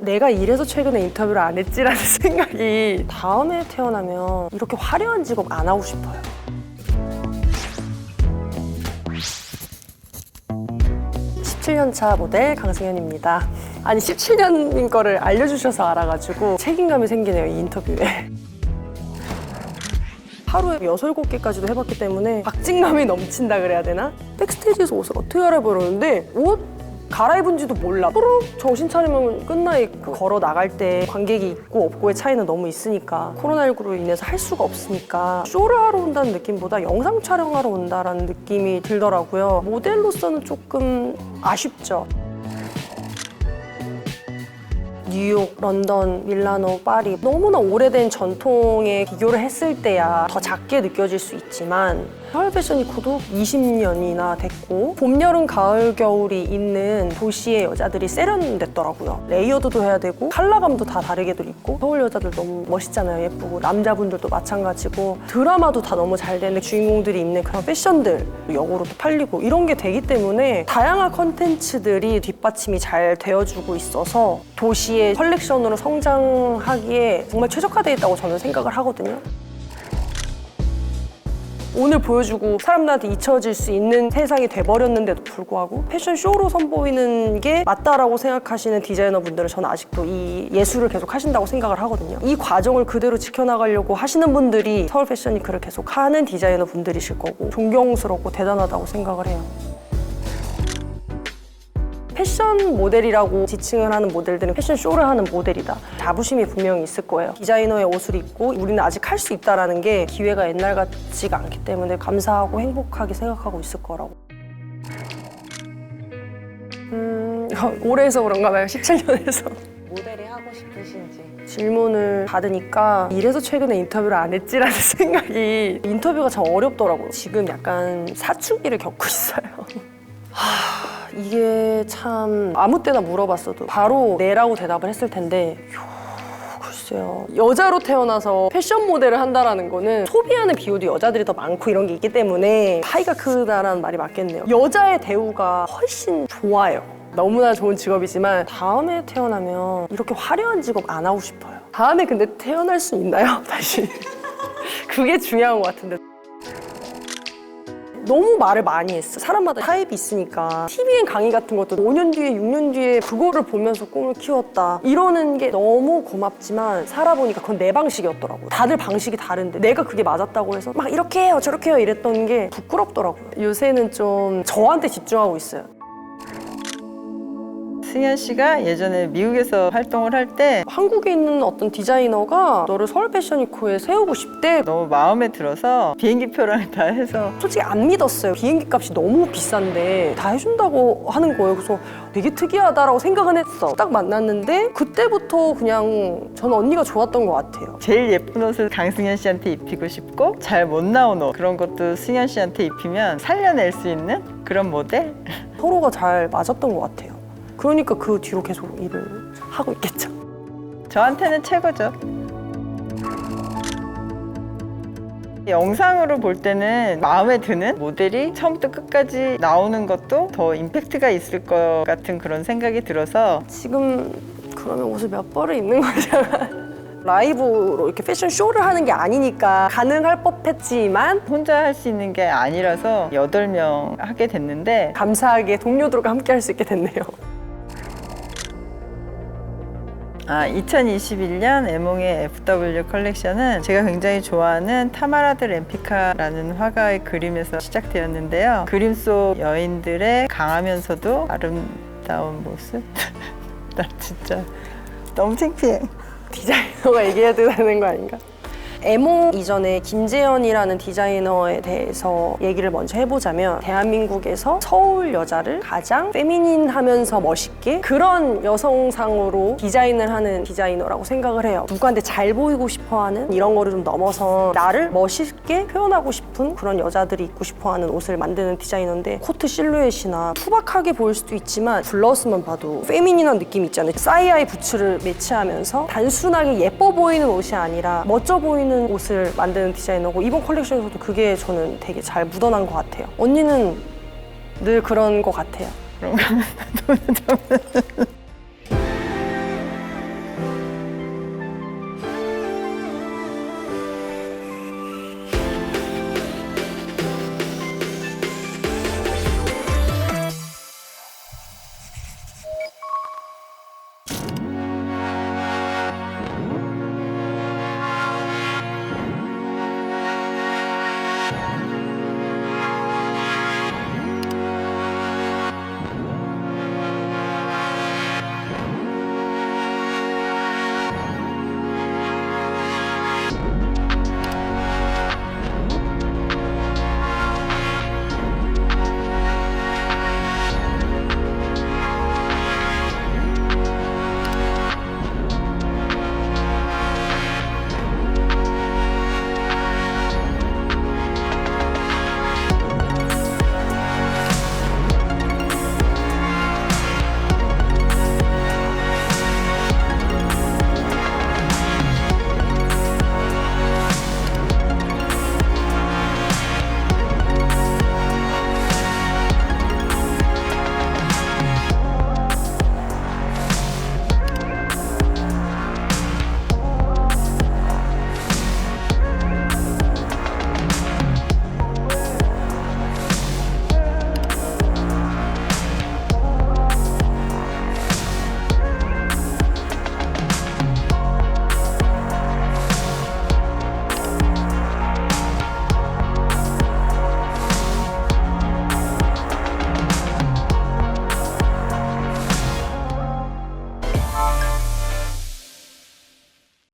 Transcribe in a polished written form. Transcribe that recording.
내가 이래서 최근에 인터뷰를 안 했지라는 생각이 다음에 태어나면 이렇게 화려한 직업 안 하고 싶어요. (17년차) 모델 강승현입니다. 아니 17년인 거를 알려주셔서 알아가지고 책임감이 생기네요, 이 인터뷰에. 하루에 6-7개까지도 해봤기 때문에 박진감이 넘친다 그래야 되나? 백스테이지에서 옷을 어떻게 갈아입으려는데 옷 갈아입은지도 몰라. 후룩 정신 차리면 끝나 있고 걸어 나갈 때 관객이 있고 없고의 차이는 너무 있으니까 코로나19로 인해서 할 수가 없으니까 쇼를 하러 온다는 느낌보다 영상 촬영하러 온다라는 느낌이 들더라고요. 모델로서는 조금 아쉽죠. 뉴욕, 런던, 밀라노, 파리 너무나 오래된 전통에 비교를 했을 때야 더 작게 느껴질 수 있지만 서울 패션위크도 20년이나 됐고 봄, 여름, 가을, 겨울이 있는 도시의 여자들이 세련됐더라고요. 레이어드도 해야 되고 컬러감도 다 다르게들 있고 서울 여자들 너무 멋있잖아요. 예쁘고 남자분들도 마찬가지고 드라마도 다 너무 잘 되는 주인공들이 입는 그런 패션들 역으로도 팔리고 이런 게 되기 때문에 다양한 컨텐츠들이 뒷받침이 잘 되어주고 있어서 도시의 컬렉션으로 성장하기에 정말 최적화되어 있다고 저는 생각을 하거든요. 오늘 보여주고 사람들한테 잊혀질 수 있는 세상이 돼버렸는데도 불구하고 패션쇼로 선보이는 게 맞다라고 생각하시는 디자이너분들은 저는 아직도 이 예술을 계속 하신다고 생각을 하거든요. 이 과정을 그대로 지켜나가려고 하시는 분들이 서울 패션위크를 계속 하는 디자이너분들이실 거고 존경스럽고 대단하다고 생각을 해요. 패션 모델이라고 지칭을 하는 모델들은 패션쇼를 하는 모델이다. 자부심이 분명히 있을 거예요. 디자이너의 옷을 입고 우리는 아직 할 수 있다는 게 기회가 옛날 같지가 않기 때문에 감사하고 행복하게 생각하고 있을 거라고. 올해에서 그런가 봐요. 17년에서. 모델이 하고 싶으신지. 질문을 받으니까 이래서 최근에 인터뷰를 안 했지라는 생각이 인터뷰가 참 어렵더라고요. 지금 약간 사춘기를 겪고 있어요. 이게 참 아무 때나 물어봤어도 바로 네라고 대답을 했을 텐데 글쎄요. 여자로 태어나서 패션 모델을 한다는 거는 소비하는 비율도 여자들이 더 많고 이런 게 있기 때문에 차이가 크다라는 말이 맞겠네요. 여자의 대우가 훨씬 좋아요. 너무나 좋은 직업이지만 다음에 태어나면 이렇게 화려한 직업 안 하고 싶어요. 다음에 근데 태어날 수 있나요? 다시. 그게 중요한 것 같은데. 너무 말을 많이 했어. 사람마다 타입이 있으니까. TVN 강의 같은 것도 5년 뒤에 6년 뒤에 그거를 보면서 꿈을 키웠다 이러는 게 너무 고맙지만 살아보니까 그건 내 방식이었더라고요. 다들 방식이 다른데 내가 그게 맞았다고 해서 막 이렇게 해요 저렇게 해요 이랬던 게 부끄럽더라고요. 요새는 좀 저한테 집중하고 있어요. 승현 씨가 예전에 미국에서 활동을 할 때 한국에 있는 어떤 디자이너가 너를 서울 패션위크에 세우고 싶대. 너무 마음에 들어서 비행기표랑 다 해서 솔직히 안 믿었어요. 비행기 값이 너무 비싼데 다 해준다고 하는 거예요. 그래서 되게 특이하다라고 생각은 했어. 딱 만났는데 그때부터 그냥 저는 언니가 좋았던 것 같아요. 제일 예쁜 옷을 강승현 씨한테 입히고 싶고 잘 못 나온 옷 그런 것도 승현 씨한테 입히면 살려낼 수 있는 그런 모델? 서로가 잘 맞았던 것 같아요. 그러니까 그 뒤로 계속 일을 하고 있겠죠. 저한테는 최고죠. 영상으로 볼 때는 마음에 드는 모델이 처음부터 끝까지 나오는 것도 더 임팩트가 있을 것 같은 그런 생각이 들어서 지금 그러면 옷을 몇 벌을 입는 거잖아. 라이브로 이렇게 패션쇼를 하는 게 아니니까 가능할 법했지만 혼자 할 수 있는 게 아니라서 8명 하게 됐는데 감사하게 동료들과 함께 할 수 있게 됐네요. 2021년 에몽의 FW 컬렉션은 제가 굉장히 좋아하는 타마라 드 램피카라는 화가의 그림에서 시작되었는데요. 그림 속 여인들의 강하면서도 아름다운 모습? 나 진짜 너무 창피해. 디자이너가 얘기해야 되는 거 아닌가? 에몽 이전에 김재현이라는 디자이너에 대해서 얘기를 먼저 해보자면 대한민국에서 서울 여자를 가장 페미닌하면서 멋있게 그런 여성상으로 디자인을 하는 디자이너라고 생각을 해요. 누구한테 잘 보이고 싶어하는 이런 거를 좀 넘어서 나를 멋있게 표현하고 싶은 그런 여자들이 입고 싶어하는 옷을 만드는 디자이너인데 코트 실루엣이나 투박하게 보일 수도 있지만 블러스만 봐도 페미닌한 느낌이 있잖아요. 사이아이 부츠를 매치하면서 단순하게 예뻐 보이는 옷이 아니라 멋져 보이는 옷을 만드는 디자이너고 이번 컬렉션에서도 그게 저는 되게 잘 묻어난 것 같아요. 언니는 늘 그런 것 같아요. 그런가? 네.